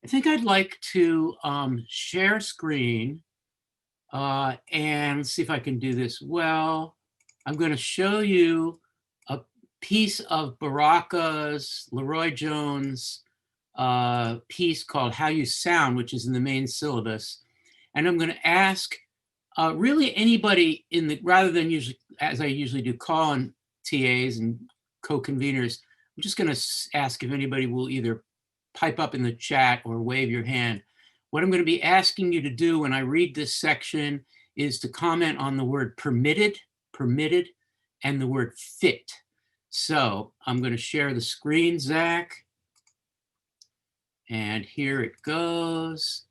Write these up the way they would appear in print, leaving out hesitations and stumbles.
I think I'd like to share screen and see if I can do this well. I'm going to show you a piece of Baraka's, Leroy Jones' piece called How You Sound, which is in the main syllabus. And I'm going to ask really anybody in the, rather than usually, as I usually do, call on TAs and co-conveners, I'm just going to ask if anybody will either pipe up in the chat or wave your hand. What I'm going to be asking you to do when I read this section is to comment on the word permitted, and the word fit. So I'm going to share the screen, Zach. And here it goes.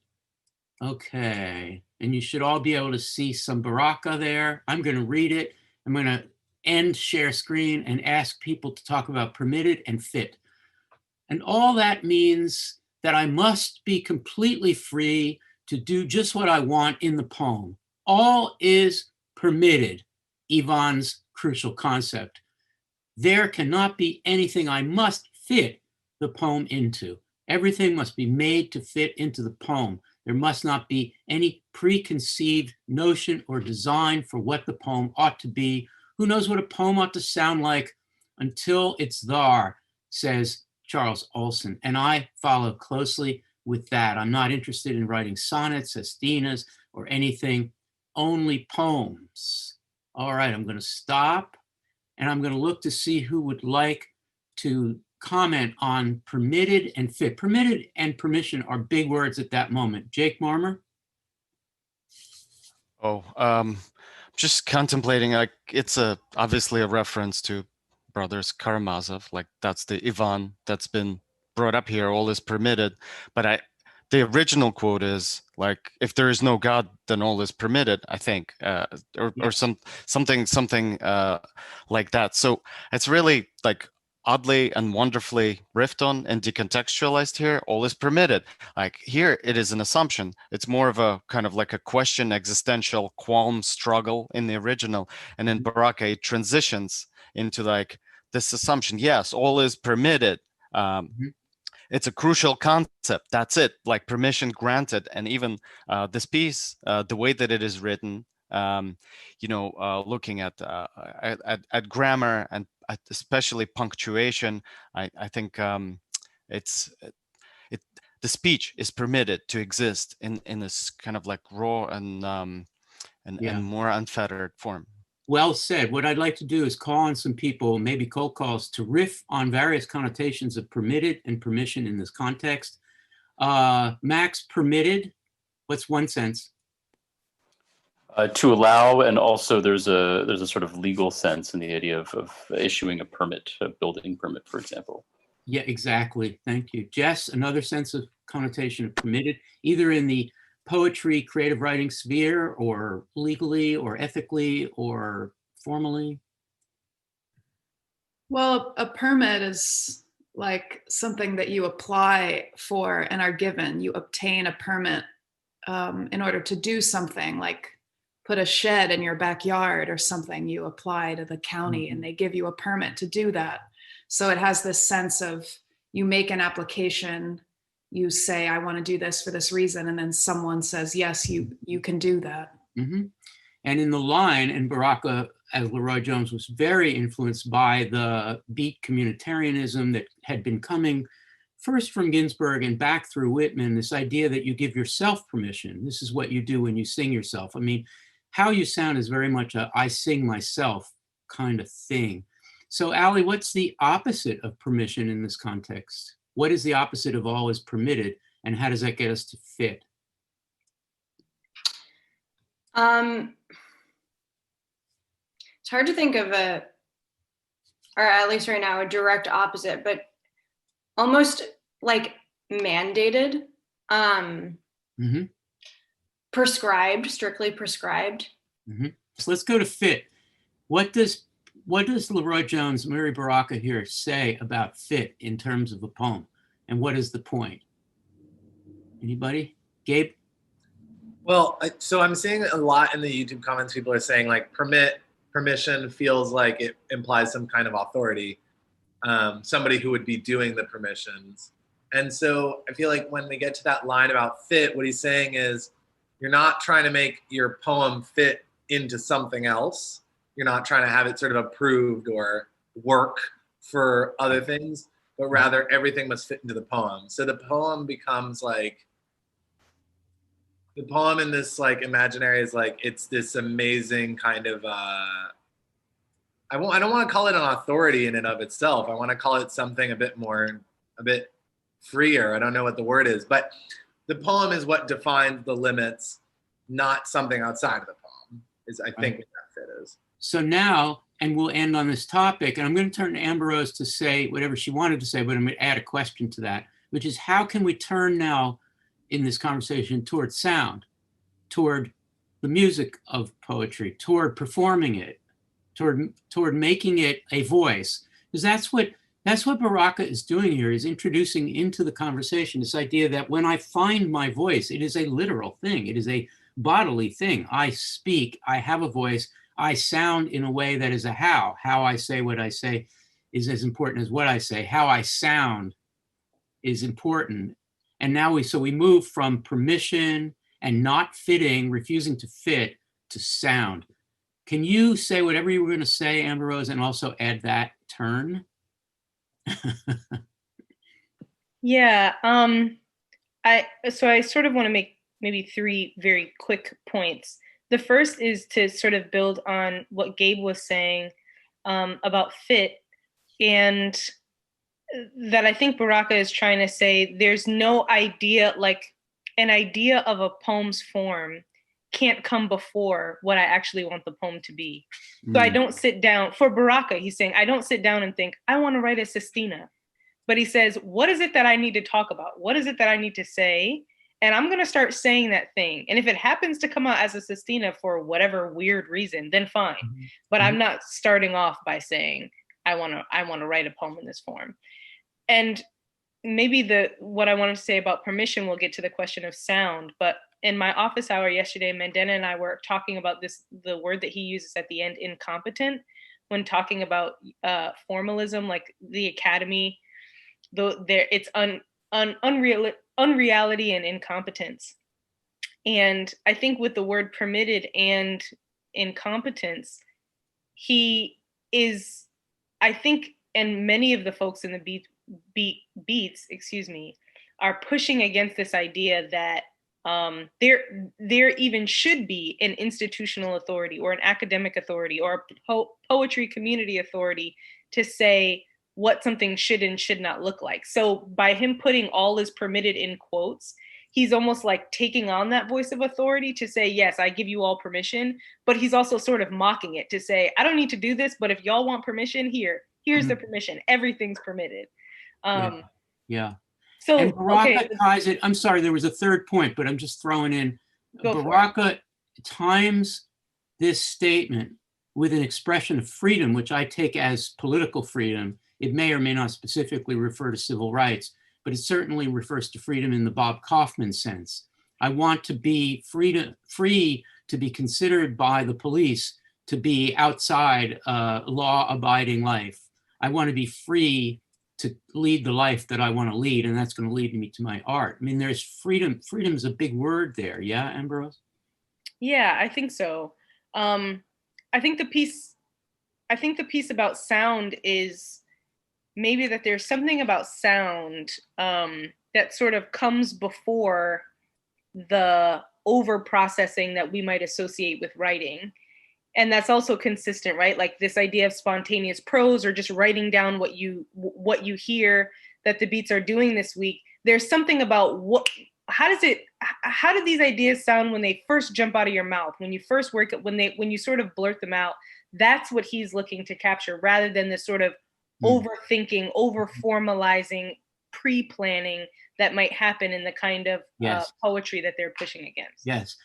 Okay. And you should all be able to see some Baraka there. I'm going to read it. I'm going to end share screen and ask people to talk about permitted and fit. And all that means that I must be completely free to do just what I want in the poem. All is permitted, Yvonne's crucial concept. There cannot be anything I must fit the poem into. Everything must be made to fit into the poem. There must not be any preconceived notion or design for what the poem ought to be. Who knows what a poem ought to sound like until it's there, says Charles Olson. And I follow closely with that. I'm not interested in writing sonnets, sestinas, or anything, only poems. All right, I'm going to stop and I'm going to look to see who would like to comment on permitted and fit. Permitted and permission are big words at that moment. Jake Marmer? Just contemplating, like it's obviously a reference to Brothers Karamazov, like that's the Ivan that's been brought up here, all is permitted. But the original quote is like, if there is no God, then all is permitted, I think, or something like that. So it's really like oddly and wonderfully riffed on and decontextualized here. All is permitted. Like here, it is an assumption. It's more of a kind of like a question, existential qualm struggle in the original. And in Baraka, it transitions into like this assumption. Yes, all is permitted. It's a crucial concept. That's it, like permission granted. And even this piece, the way that it is written, looking at grammar and especially punctuation, I think the speech is permitted to exist in this kind of like raw and more unfettered form. Well said. What I'd like to do is call on some people, maybe cold calls, to riff on various connotations of permitted and permission in this context. Max, permitted, what's one sense? To allow, and also there's a sort of legal sense in the idea of issuing a permit, a building permit, for example. Yeah, exactly. Thank you. Jess, another sense of connotation of permitted, either in the poetry, creative writing sphere, or legally, or ethically, or formally? Well, a permit is like something that you apply for and are given. You obtain a permit in order to do something, like put a shed in your backyard or something. You apply to the county and they give you a permit to do that. So it has this sense of, you make an application, you say, I want to do this for this reason, and then someone says, yes, you can do that. And in the line, and Baraka, as Leroy Jones, was very influenced by the beat communitarianism that had been coming first from Ginsberg and back through Whitman, this idea that you give yourself permission. This is what you do when you sing yourself. I mean, how you sound is very much a I sing myself kind of thing. So Allie, what's the opposite of permission in this context? What is the opposite of all is permitted, and how does that get us to fit? It's hard to think of or at least right now, a direct opposite, but almost like mandated, prescribed, strictly prescribed. So let's go to fit. What does Leroy Jones, Mary Baraka here say about fit in terms of a poem? And what is the point? Anybody? Gabe? Well, so I'm seeing a lot in the YouTube comments, people are saying like permission feels like it implies some kind of authority, somebody who would be doing the permissions. And so I feel like when we get to that line about fit, what he's saying is you're not trying to make your poem fit into something else. You're not trying to have it sort of approved or work for other things, but rather everything must fit into the poem. So the poem becomes like, the poem in this like imaginary is like, it's this amazing kind of, I don't want to call it an authority in and of itself. I want to call it something a bit freer. I don't know what the word is, but the poem is what defines the limits, not something outside of the poem, is I think what that fit is. So now, and we'll end on this topic, and I'm going to turn to Amber Rose to say whatever she wanted to say, but I'm going to add a question to that, which is how can we turn now in this conversation toward sound, toward the music of poetry, toward performing it, toward making it a voice? Because that's what Baraka is doing here, is introducing into the conversation this idea that when I find my voice, it is a literal thing. It is a bodily thing. I speak, I have a voice, I sound in a way that is a how. How I say what I say is as important as what I say. How I sound is important. And now we move from permission and not fitting, refusing to fit, to sound. Can you say whatever you were going to say, Amber Rose, and also add that turn? Yeah. I sort of want to make maybe 3 very quick points. The first is to sort of build on what Gabe was saying about fit, and that I think Baraka is trying to say there's no idea, like an idea of a poem's form can't come before what I actually want the poem to be. So I don't sit down, for Baraka, he's saying, I don't sit down and think, I want to write a sestina. But he says, what is it that I need to talk about? What is it that I need to say? And I'm going to start saying that thing. And if it happens to come out as a sestina for whatever weird reason, then fine. But I'm not starting off by saying, I want to write a poem in this form. And maybe what I wanted to say about permission will get to the question of sound. But in my office hour yesterday, Mandana and I were talking about the word that he uses at the end, incompetent, when talking about formalism, like the academy, it's unreality and incompetence. And I think with the word permitted and incompetence, he is, I think, and many of the folks in the beats, are pushing against this idea that there even should be an institutional authority or an academic authority or a poetry community authority to say what something should and should not look like. So by him putting all is permitted in quotes, he's almost like taking on that voice of authority to say, yes, I give you all permission, but he's also sort of mocking it to say, I don't need to do this, but if y'all want permission, here's the permission. Everything's permitted. Yeah. So and Baraka ties it. I'm sorry, there was a third point, but I'm just throwing in. Baraka times this statement with an expression of freedom, which I take as political freedom. It may or may not specifically refer to civil rights, but it certainly refers to freedom in the Bob Kaufman sense. I want to be free to be considered by the police to be outside law-abiding life. I want to be free to lead the life that I want to lead, and that's going to lead me to my art. I mean, there's freedom. Freedom is a big word there. Yeah, Ambrose? Yeah, I think so. I think the piece about sound is maybe that there's something about sound that sort of comes before the over-processing that we might associate with writing. And that's also consistent, right? Like this idea of spontaneous prose or just writing down what you hear that the beats are doing this week. There's something about how do these ideas sound when they first jump out of your mouth, when you first work it, when you sort of blurt them out. That's what he's looking to capture, rather than this sort of overthinking, over-formalizing, pre-planning that might happen in the kind of poetry that they're pushing against. Yes.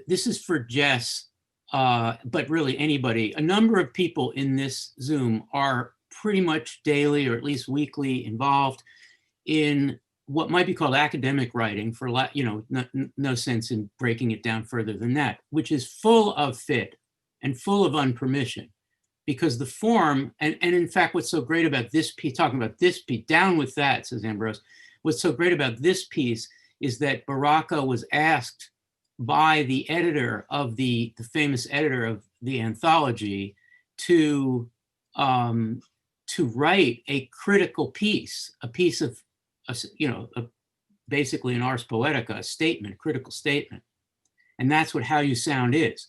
This is for Jess, but really anybody. A number of people in this Zoom are pretty much daily or at least weekly involved in what might be called academic writing, for no sense in breaking it down further than that, which is full of fit and full of unpermission. because the form, and in fact, what's so great about this piece, talking about this piece, down with that, says Ambrose, what's so great about this piece is that Baraka was asked by the editor of the famous editor of the anthology to write a critical piece, a piece of, basically an ars poetica, a statement, critical statement. And that's what How You Sound is.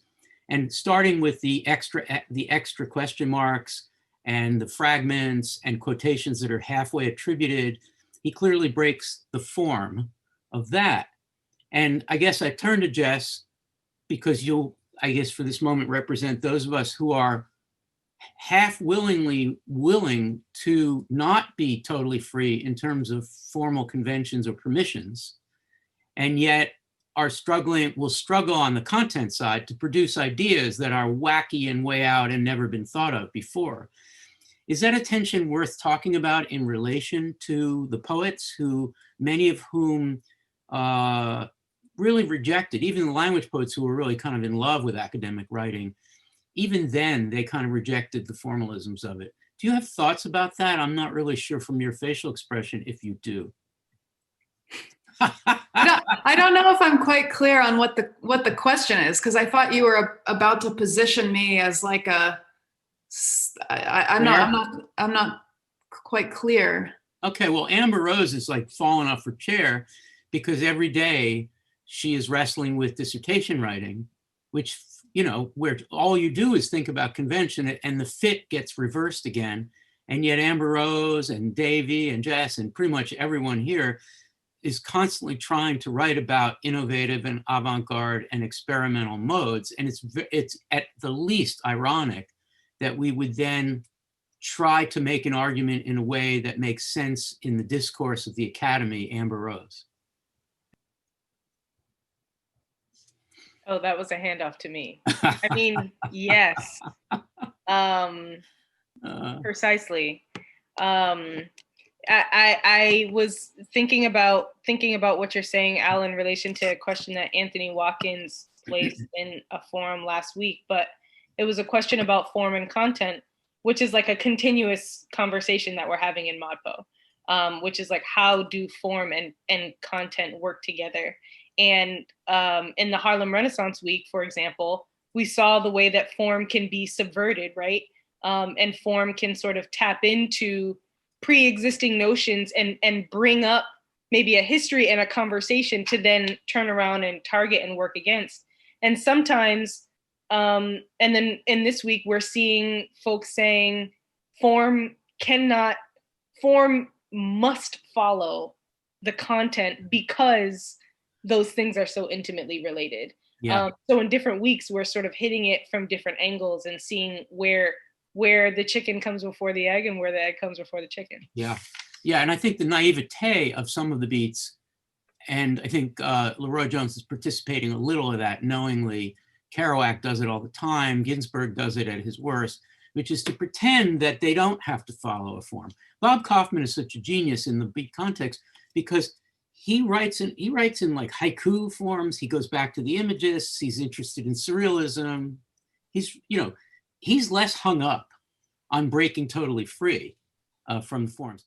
And starting with the extra question marks and the fragments and quotations that are halfway attributed, he clearly breaks the form of that. And I guess I turn to Jess because you'll, I guess for this moment, represent those of us who are half willingly willing to not be totally free in terms of formal conventions or permissions, and yet will struggle on the content side to produce ideas that are wacky and way out and never been thought of before. Is that a tension worth talking about in relation to the poets, who many of whom really rejected, even the language poets who were really kind of in love with academic writing, even then they kind of rejected the formalisms of it. Do you have thoughts about that? I'm not really sure from your facial expression if you do. I don't know if I'm quite clear on what the question is, because I thought you were about to position me as like I'm not quite clear. Okay, well, Amber Rose is like falling off her chair because every day she is wrestling with dissertation writing, which, where all you do is think about convention and the fit gets reversed again. And yet Amber Rose and Davey and Jess and pretty much everyone here is constantly trying to write about innovative and avant-garde and experimental modes. And it's at the least ironic that we would then try to make an argument in a way that makes sense in the discourse of the Academy, Amber Rose. Oh, that was a handoff to me. I mean, yes, precisely. I was thinking about what you're saying, Al, in relation to a question that Anthony Watkins placed in a forum last week, but it was a question about form and content, which is like a continuous conversation that we're having in ModPo, which is like, how do form and content work together? And in the Harlem Renaissance Week, for example, we saw the way that form can be subverted, right? And form can sort of tap into pre-existing notions and bring up maybe a history and a conversation to then turn around and target and work against. And sometimes, and then in this week, we're seeing folks saying form must follow the content because those things are so intimately related. Yeah. So in different weeks, we're sort of hitting it from different angles and seeing where the chicken comes before the egg and where the egg comes before the chicken. Yeah. Yeah. And I think the naivete of some of the beats, and I think Leroy Jones is participating a little of that knowingly. Kerouac does it all the time. Ginsberg does it at his worst, which is to pretend that they don't have to follow a form. Bob Kaufman is such a genius in the beat context because he writes in like haiku forms. He goes back to the imagists. He's interested in surrealism. He's less hung up on breaking totally free from the forms.